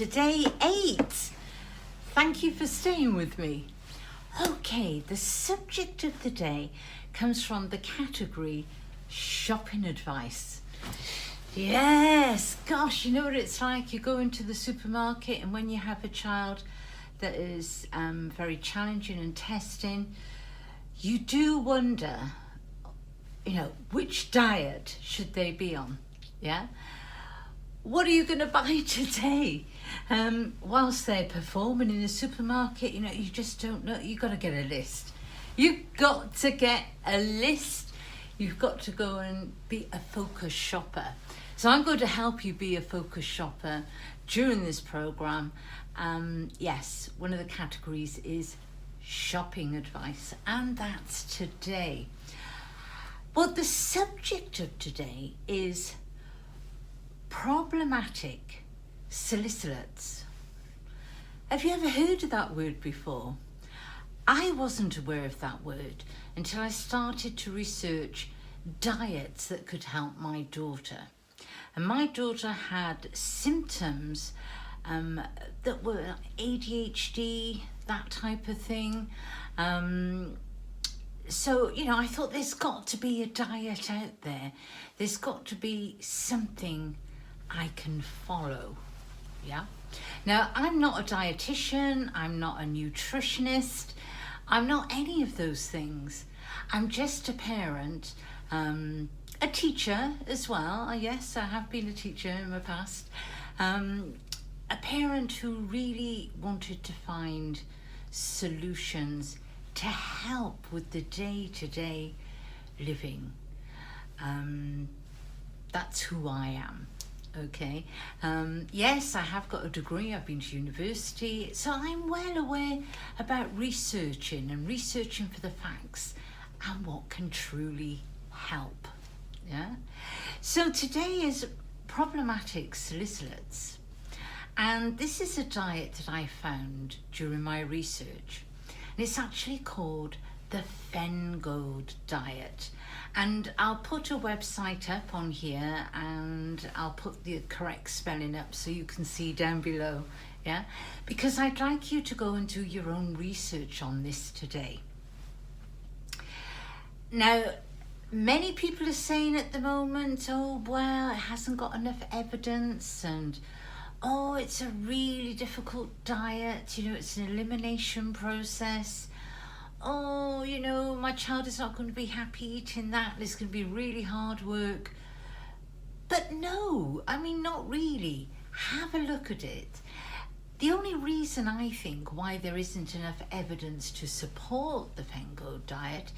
to day 8. Thank you for staying with me. Okay, the subject of the day comes from the category shopping advice. Yes, gosh, you know what it's like? You go into the supermarket and when you have a child that is very challenging and testing, you do wonder, which diet should they be on? Yeah? What are you going to buy today? Whilst they're performing in the supermarket, you just don't know. You've got to get a list. You've got to get a list. You've got to go and be a focused shopper. So I'm going to help you be a focused shopper during this programme. Yes, one of the categories is shopping advice, and that's today. Well, the subject of today is problematic salicylates. Have you ever heard of that word before? I wasn't aware of that word until I started to research diets that could help my daughter. And my daughter had symptoms that were ADHD, that type of thing. So, I thought there's got to be a diet out there. There's got to be something I can follow, yeah? Now, I'm not a dietitian, I'm not a nutritionist, I'm not any of those things. I'm just a parent, a teacher as well. Yes, I have been a teacher in my past. A parent who really wanted to find solutions to help with the day-to-day living. That's who I am. Okay. Yes, I have got a degree. I've been to university, so I'm well aware about researching for the facts and what can truly help. Yeah. So today is problematic salicylates, and this is a diet that I found during my research, and it's actually called the Feingold diet. And I'll put a website up on here, and I'll put the correct spelling up so you can see down below, yeah? Because I'd like you to go and do your own research on this today. Now, many people are saying at the moment, oh, well, it hasn't got enough evidence, and oh, it's a really difficult diet, it's an elimination process. Oh, my child is not going to be happy eating that. It's going to be really hard work. But no, not really. Have a look at it. The only reason I think why there isn't enough evidence to support the Feingold diet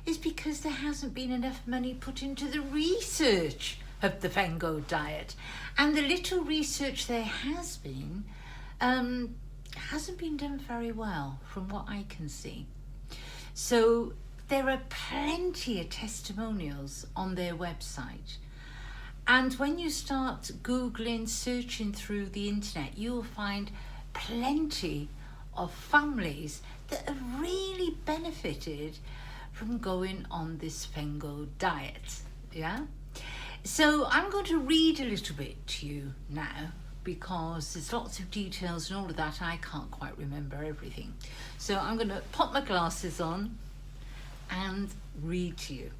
is because there hasn't been enough money put into the research of the Feingold diet. And the little research there has been hasn't been done very well from what I can see. So there are plenty of testimonials on their website. And when you start Googling, searching through the internet, you'll find plenty of families that have really benefited from going on this Feingold diet. Yeah? So I'm going to read a little bit to you now, because there's lots of details and all of that. I can't quite remember everything. So I'm going to pop my glasses on and read to you.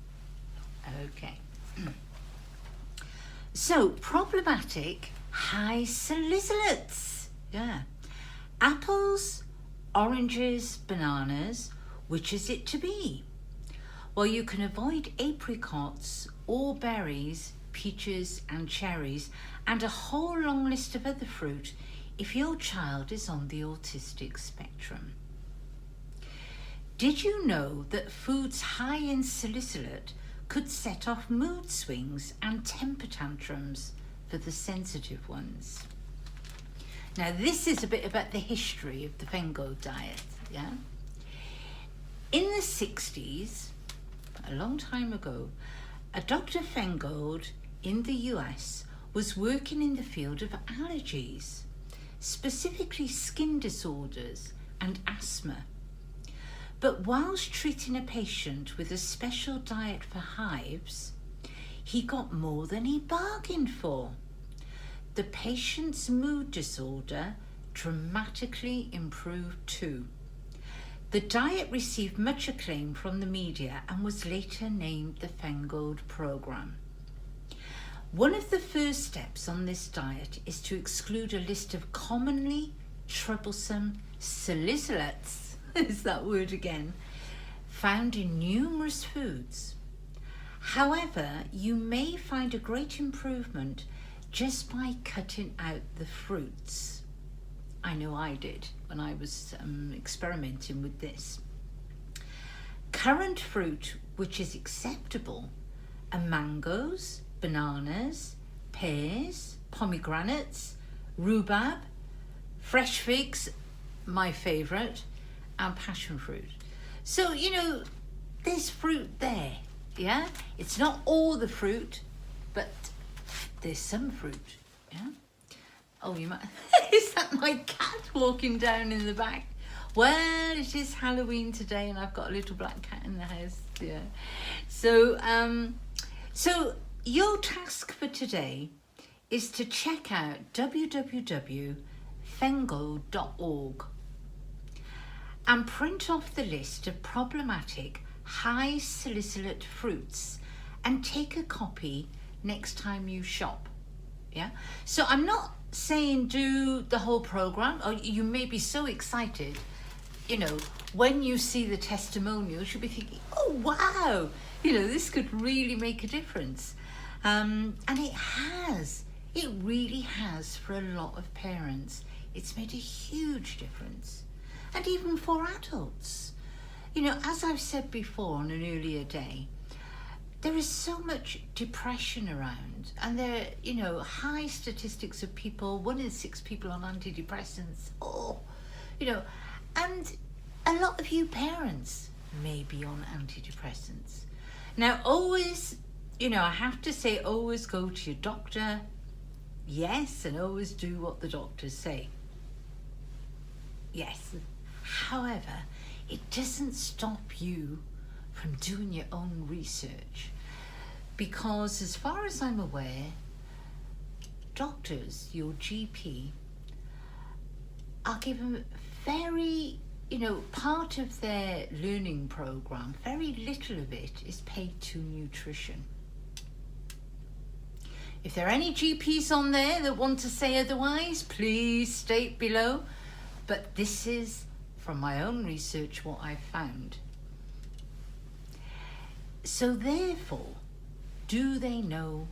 Okay. So, problematic high salicylates. Yeah. Apples, oranges, bananas. Which is it to be? Well, you can avoid apricots or berries, peaches and cherries, and a whole long list of other fruit if your child is on the autistic spectrum. Did you know that foods high in salicylate could set off mood swings and temper tantrums for the sensitive ones? Now, this is a bit about the history of the Feingold diet, yeah? In the 60s, a long time ago, a Dr. Feingold in the US was working in the field of allergies, specifically skin disorders and asthma. But whilst treating a patient with a special diet for hives, he got more than he bargained for. the patient's mood disorder dramatically improved too. The diet received much acclaim from the media and was later named the Feingold Programme. One of the first steps on this diet is to exclude a list of commonly troublesome salicylates, is that word again, found in numerous foods. However, you may find a great improvement just by cutting out the fruits. I know I did when I was experimenting with this. Current fruit which is acceptable are mangoes, bananas, pears, pomegranates, rhubarb, fresh figs, my favourite, and passion fruit. So, you know, there's fruit there, yeah? It's not all the fruit, but there's some fruit, yeah? Oh, you might... Is that my cat walking down in the back? Well, it is Halloween today and I've got a little black cat in the house, yeah. So your task for today is to check out www.feingold.org and print off the list of problematic high salicylate fruits and take a copy next time you shop. Yeah. So I'm not saying do the whole program, or you may be so excited, you know, when you see the testimonials, you'll be thinking, oh wow, you know, this could really make a difference. And it really has for a lot of parents. It's made a huge difference. And even for adults. You know, as I've said before on an earlier day, there is so much depression around, and there are, you know, high statistics of people, 1 in 6 people on antidepressants. Oh, you know, and a lot of you parents may be on antidepressants. Now, always, you know, I have to say, always go to your doctor, yes, and always do what the doctors say. Yes. However, it doesn't stop you from doing your own research, because as far as I'm aware, doctors, your GP, are given very, you know, part of their learning program, very little of it is paid to nutrition. If there are any GPs on there that want to say otherwise, please state below, but this is from my own research what I've found. So therefore, do they know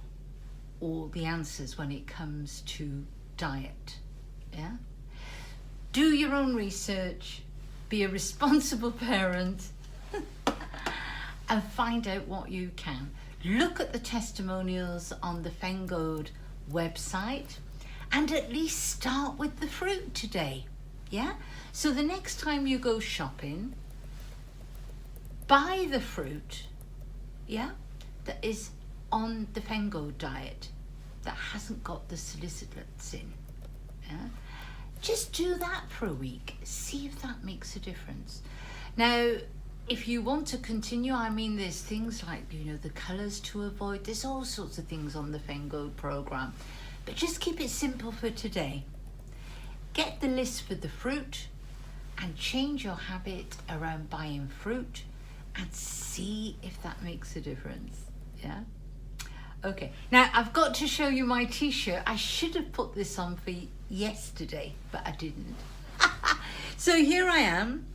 all the answers when it comes to diet? Yeah? Do your own research, be a responsible parent, and find out what you can. Look at the testimonials on the Feingold website, and at least start with the fruit today. Yeah? So the next time you go shopping, buy the fruit, yeah, that is on the Feingold diet, that hasn't got the salicylates in. Yeah? Just do that for a week. See if that makes a difference. Now, if you want to continue, I mean, there's things like, you know, the colours to avoid. There's all sorts of things on the Feingold programme. But just keep it simple for today. Get the list for the fruit and change your habit around buying fruit and see if that makes a difference. Yeah? Okay. Now, I've got to show you my t-shirt. I should have put this on for yesterday, but I didn't. So here I am.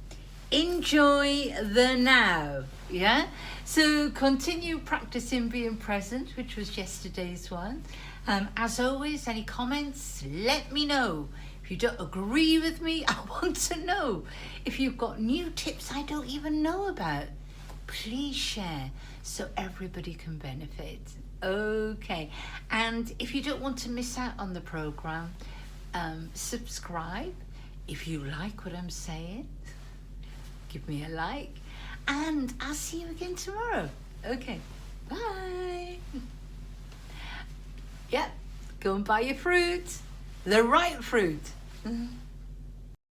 Enjoy the now. Yeah? So continue practicing being present, which was yesterday's one. As always, any comments, let me know. If you don't agree with me, I want to know. If you've got new tips I don't even know about, please share so everybody can benefit. Okay. And if you don't want to miss out on the program, subscribe. If you like what I'm saying, give me a like. And I'll see you again tomorrow. Okay. Bye. Yep. Go and buy your fruit. The right fruit.